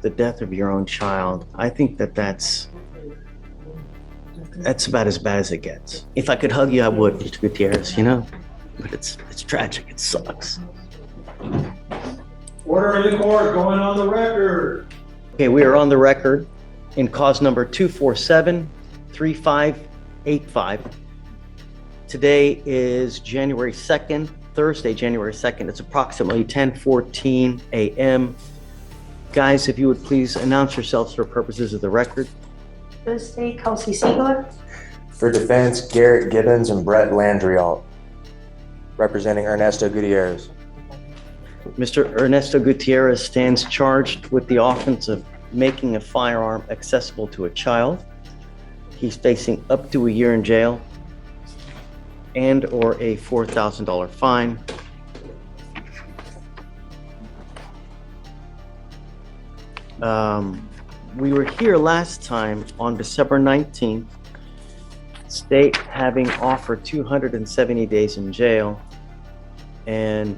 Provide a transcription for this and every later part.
the death of your own child, I think that's about as bad as it gets. If I could hug you, I would, Mr. Gutierrez, you know? But it's tragic. It sucks. Order in the court, going on the record. Okay, we are on the record in cause number 247-3585. Today is January 2nd, Thursday, January 2nd. It's approximately 10:14 a.m. Guys, if you would please announce yourselves for purposes of the record. Thursday, Kelsey Siegler. For defense, Garrett Gibbons and Brett Landrialt. Representing Ernesto Gutierrez. Mr. Ernesto Gutierrez stands charged with the offense of making a firearm accessible to a child. He's facing up to a year in jail and or a $4,000 fine. We were here last time on December 19th, state having offered 270 days in jail, and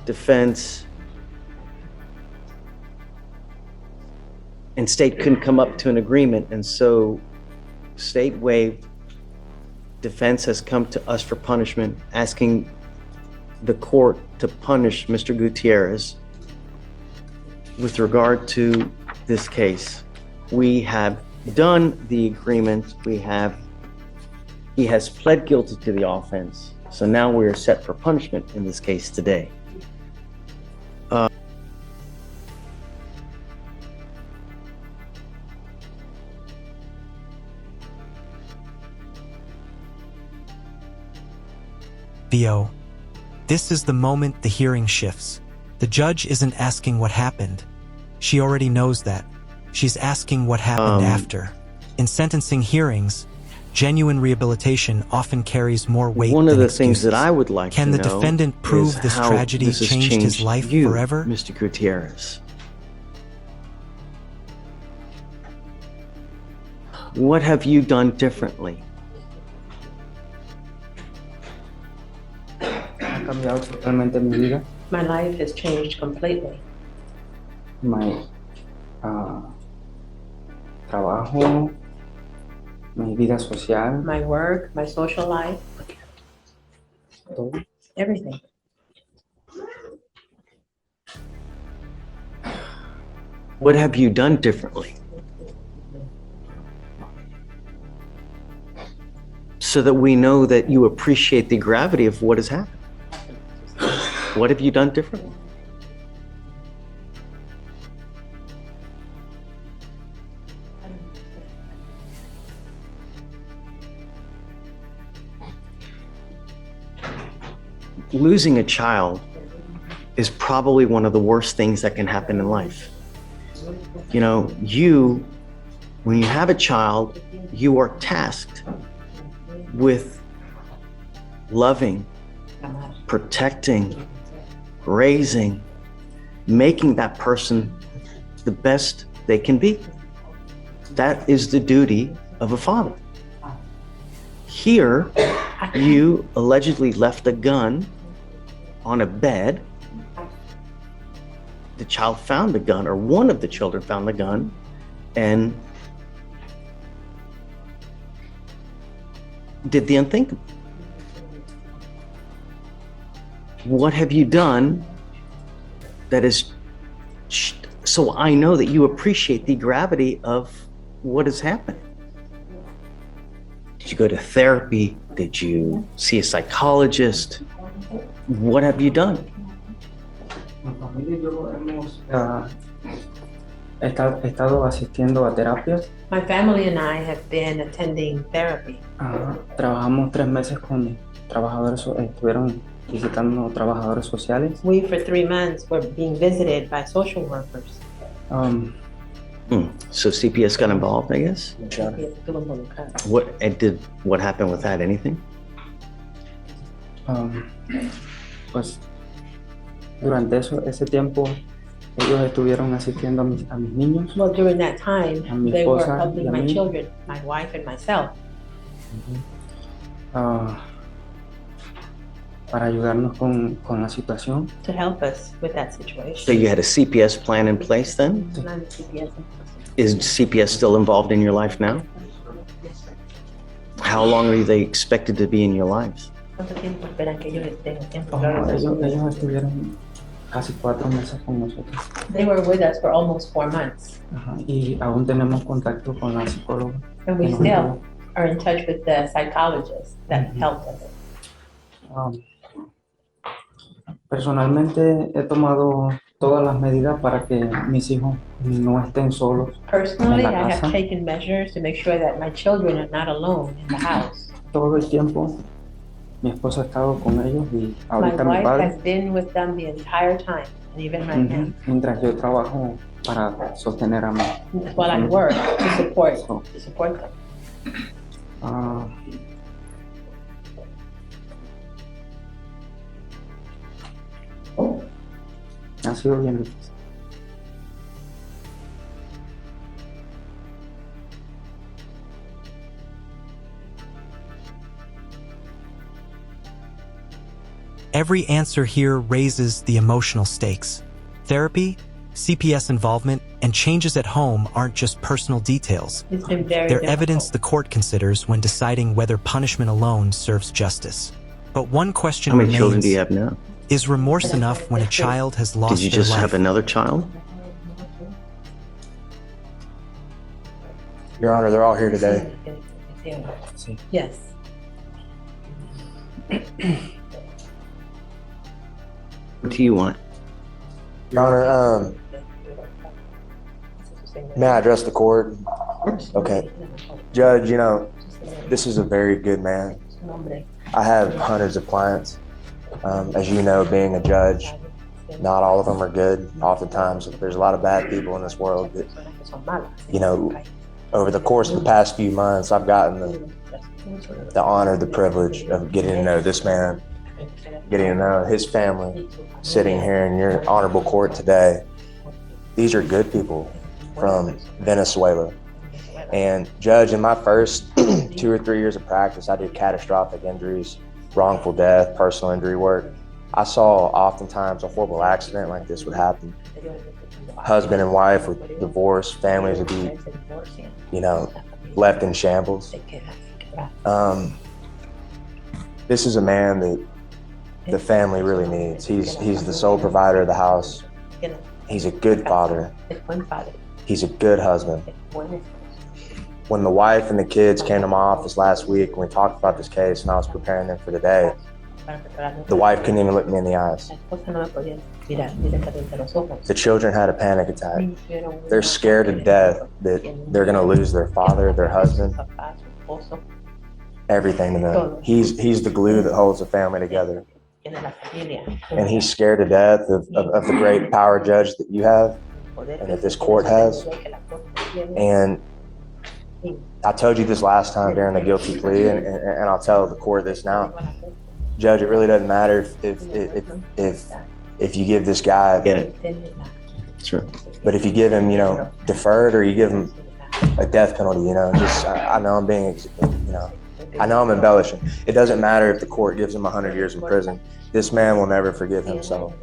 defense and state couldn't come up to an agreement, and so state waived. Defense has come to us for punishment, asking the court to punish Mr. Gutierrez with regard to this case. We have done the agreement. He has pled guilty to the offense. So now we are set for punishment in this case today. Theo, this is the moment the hearing shifts. The judge isn't asking what happened. She already knows that. She's asking what happened after. In sentencing hearings, genuine rehabilitation often carries more weight One of than the excuses. things that I would like Can to the know defendant prove is this how tragedy this has changed his life you, forever? Mr. Gutierrez. What have you done differently? Ha cambiado totalmente mi vida. My life has changed completely. Mi trabajo, mi vida social, My work, my social life, todo. everything. What have you done differently? So that we know that you appreciate the gravity of what has happened. What have you done differently? Losing a child is probably one of the worst things that can happen in life. You know, when you have a child, you are tasked with loving, protecting, raising, making that person the best they can be. That is the duty of a father. Here, you allegedly left a gun on a bed. The child found the gun, or one of the children found the gun, and did the unthinkable. What have you done that is, so I know that you appreciate the gravity of what has happened? Did you go to therapy? Did you see a psychologist? What have you done? Mi familia y yo hemos estado asistiendo a terapias. My family and I have been attending therapy. Trabajamos 3 meses con trabajadores, estuvieron visitando trabajadores sociales. We, for 3 months, were being visited by social workers. So CPS got involved, I guess? What happened with that? Anything? Pues durante ese tiempo ellos estuvieron asistiendo a mis niños. Well, during that time, A mi they were esposa y helping a my mí. children, my wife and myself. para ayudarnos con la situación. to help us with that So situation. you had a CPS plan in place then? Is CPS still involved in your life now? How long are they expected to be in your lives? ¿Cuánto tiempo esperan que ellos estén Ellos estuvieron casi 4 meses con nosotros. They were with us for almost 4 months, Ajá, y aún tenemos contacto con la psicóloga. and we que nos still ayudó. are in touch with the psychologist that helped us. Personalmente he tomado todas las medidas para que mis hijos no estén solos Personally, en la I have casa. taken measures to make sure that my children are not alone in the house. Todo el tiempo mi esposa ha estado con ellos y My ahorita mi wife padre, has been with them the entire time, and even right now, mientras yo trabajo para sostener a mi. while I work to support So, them. ah, ha sido bien difícil. Every answer here raises the emotional stakes. Therapy, CPS involvement, and changes at home aren't just personal details. It's been very They're difficult. evidence the court considers when deciding whether punishment alone serves justice. But one question How many children remains, do you have now? is remorse enough when a child has lost Did you their just life? have another child? Your Honor, they're all here today. Yes. What do you want? Your Honor, may I address the court? Okay. Judge, you know, this is a very good man. I have hundreds of clients. As you know, being a judge, not all of them are good. Oftentimes, there's a lot of bad people in this world that, you know, over the course of the past few months, I've gotten the honor, the privilege of getting to know this man, getting to know his family, sitting here in your honorable court today. These are good people from Venezuela. And Judge, in my first 2 or 3 years of practice, I did catastrophic injuries, wrongful death, personal injury work. I saw oftentimes a horrible accident like this would happen. Husband and wife would divorce, families would be, you know, left in shambles. This is a man that the family really needs. He's the sole provider of the house. He's a good father. He's a good husband. When the wife and the kids came to my office last week and we talked about this case and I was preparing them for the day, the wife couldn't even look me in the eyes. The children had a panic attack. They're scared to death that they're going to lose their father, their husband, everything to them. He's the glue that holds the family together. And he's scared to death of the great power judge that you have and that this court has. And I told you this last time during the guilty plea, and I'll tell the court this now. Judge, it really doesn't matter if you give this guy, Get it? Sure. but if you give him, you know, deferred or you give him a death penalty, you know, just I know I'm being, you know, I know I'm embellishing. It doesn't matter if the court gives him 100 years in prison. This man will never forgive himself.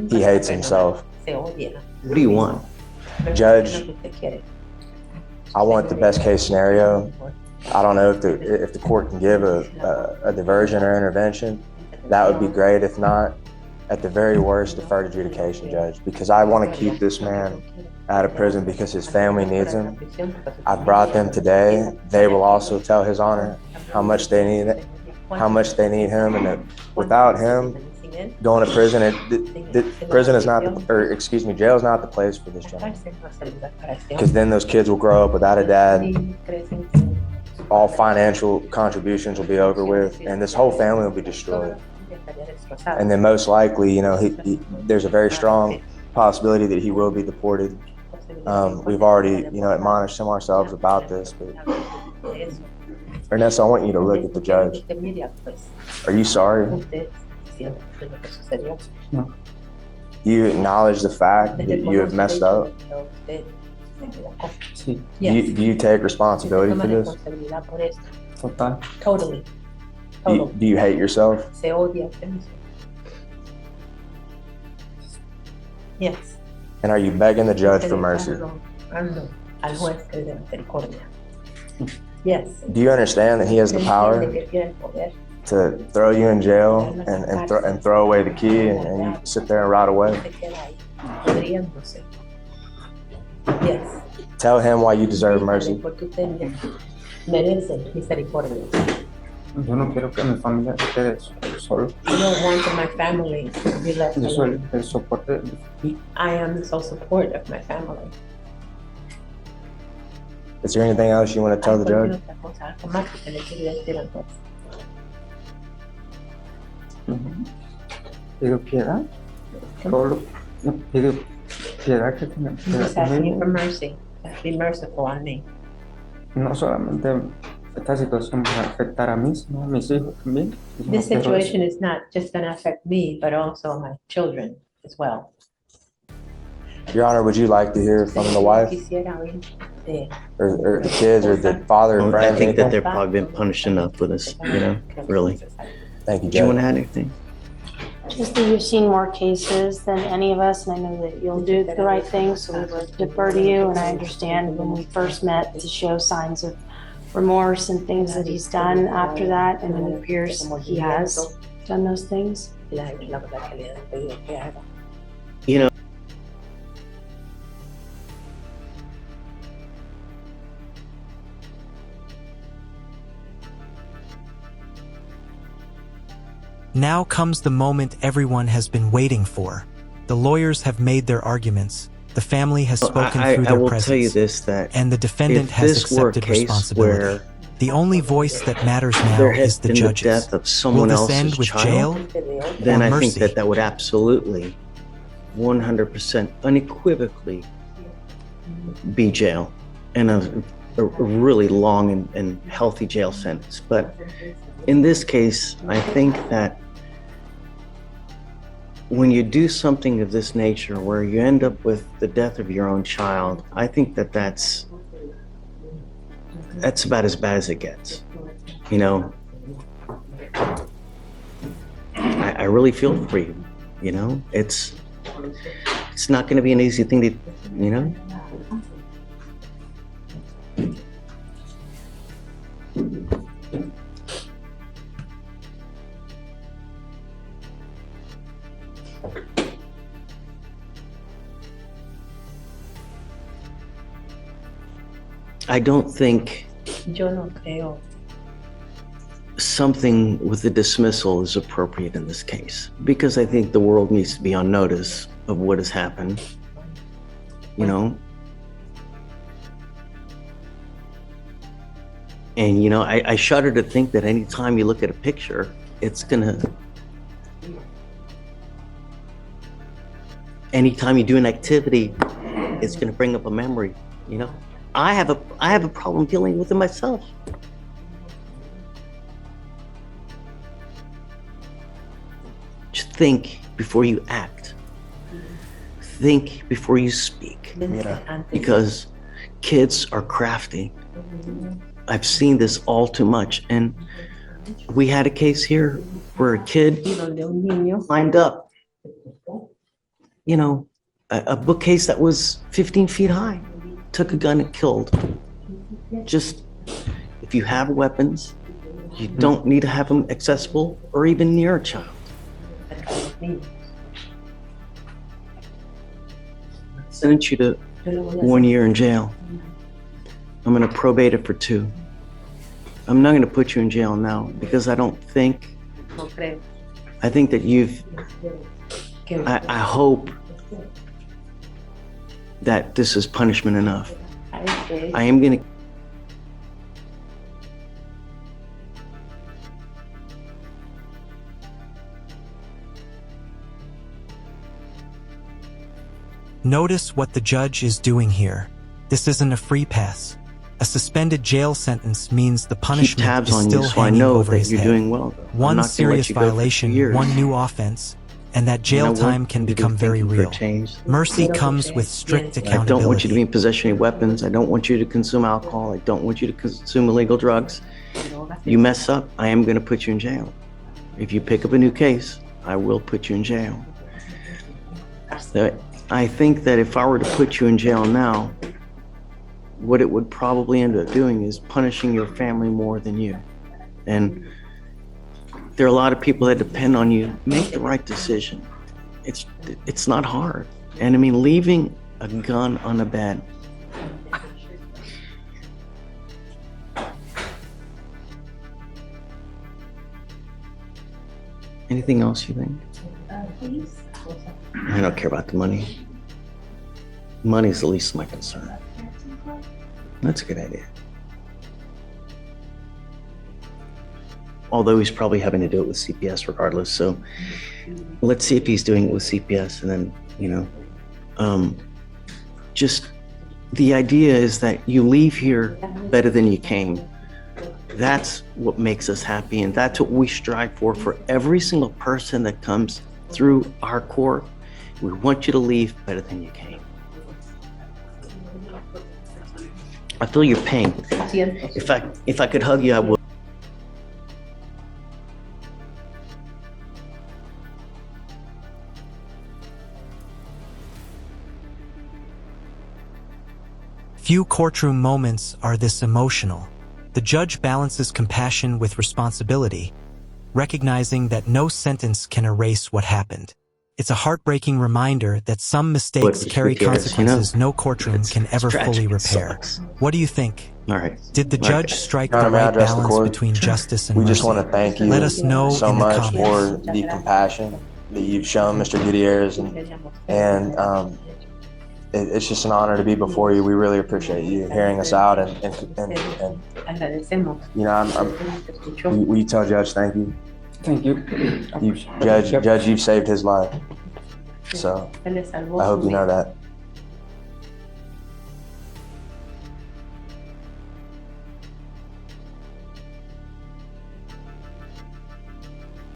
He hates himself. What do you want? Judge, I want the best case scenario. I don't know if the court can give a diversion or intervention. That would be great. If not, at the very worst, deferred adjudication, Judge, because I want to keep this man out of prison because his family needs him. I brought them today. They will also tell His Honor how much they need him, and that without him going to prison, prison is not, jail is not the place for this gentleman. Because then those kids will grow up without a dad. All financial contributions will be over with, and this whole family will be destroyed. And then most likely, you know, there's a very strong possibility that he will be deported. We've already, you know, admonished him ourselves about this, but Ernesto, I want you to look at the judge. Are you sorry? No. You acknowledge the fact that you have messed up? Sí, Do you take responsibility for this? total. Totally. Todo. do you hate yourself? Se odia a usted mismo. Yes. And are you begging the judge for mercy? Rogando al juez que de misericordia. Yes. Do you understand that he has the power Entiende que tiene el poder to throw you in jail and throw away the key and you sit there and rot away? se queda ahí, pudriéndose. Yes. Tell him why you deserve mercy. Porque usted merece misericordia. Yo no quiero que mi familia se quede solo. I don't want my family to be left Yo soy alone. el soporte de ti. I am the sole support of my family. Is there anything else you want to tell the judge? Otra cosa, algo más que le quiere decir al juez. Pido piedad. Solo pido piedad que tenga I'm piedad just asking you for conmigo. mercy. Be merciful on me. No solamente esta situación va a afectar a mí, sino a mis hijos también. This No quiero situation is not just going to affect me, but also my children as well. Your Honor, would you like to hear from the wife Quisiera oír de or the kids or the father or I friends? think that anything? they've probably been punished enough for this, you know, really. Thank you, Do you want Judge. to add anything? Just that you've seen more cases than any of us, and I know that you'll do the right thing, so we would defer to you. And I understand when we first met to show signs of remorse and things that he's done after that, and it appears he has done those things. la verdad que le han pedido que haga. You know, Now comes the moment everyone has been waiting for. The lawyers have made their arguments. The family has spoken through I their will tell you presence. this, that And the defendant if has this were a accepted case responsibility. where The only voice that matters now there is has the been the judge's. death of Will someone this else's end with child, jail? then or I think mercy? that that would absolutely, 100% unequivocally be jail and a really long and healthy jail sentence. But in this case, I think that when you do something of this nature where you end up with the death of your own child, I think that that's about as bad as it gets. You know, I really feel for you. You know, it's not going to be an easy thing to, you know. I don't think Yo no creo something with the dismissal is appropriate in this case, because I think the world needs to be on notice of what has happened, you know? And, you know, I shudder to think that anytime you look at a picture, anytime you do an activity, it's gonna bring up a memory, you know? I have a problem dealing with it myself. Just think before you act. Think before you speak, because kids are crafty. I've seen this all too much, and we had a case here where a kid donde un niño climbed up, you know, a bookcase that was 15 feet high, took a gun and killed. Just, if you have weapons, you don't need to have them accessible or even near a child. Sentence you to 1 year in jail. I'm gonna probate it for 2. I'm not gonna put you in jail now because I think that I hope that this is punishment enough. I am gonna Notice what the judge is doing here. This isn't a free pass. A suspended jail sentence means the keep punishment tabs is on you still so I hanging know over that his you're head. doing well. I'm One not gonna let serious you go for 2 violation, years. one new offense, and that jail And I time want can you to be become very thinking for a real. change. Mercy comes with strict I don't want you to accountability. be in possession of any weapons. I don't want you to consume alcohol. I don't want you to consume illegal drugs. You mess up, I am going to put you in jail. If you pick up a new case, I will put you in jail. I think that if I were to put you in jail now, what it would probably end up doing is punishing your family more than you. And there are a lot of people that depend on you. Make the right decision. It's not hard. And I mean, leaving a gun on a bed. Anything else you think? I don't care about the money. Money is the least of my concern. That's a good idea. Although he's probably having to do it with CPS regardless, so let's see if he's doing it with CPS, and then, you know, just the idea is that you leave here better than you came. That's what makes us happy, and that's what we strive for every single person that comes through our court. We want you to leave better than you came. I feel your pain. If I could hug you, I would. Few courtroom moments are this emotional. The judge balances compassion with responsibility, recognizing that no sentence can erase what happened. It's a heartbreaking reminder that some mistakes carry consequences no courtroom can ever fully repair. What do you think? All right. Did the judge strike the right balance between justice and mercy? We just want to thank you Let us know so in the much comments. for the compassion that you've shown, Mr. Gutierrez, and it's just an honor to be before you. We really appreciate you hearing us out, and you know, will you tell Judge thank you? Thank you. Judge, you've saved his life, so I hope you know that.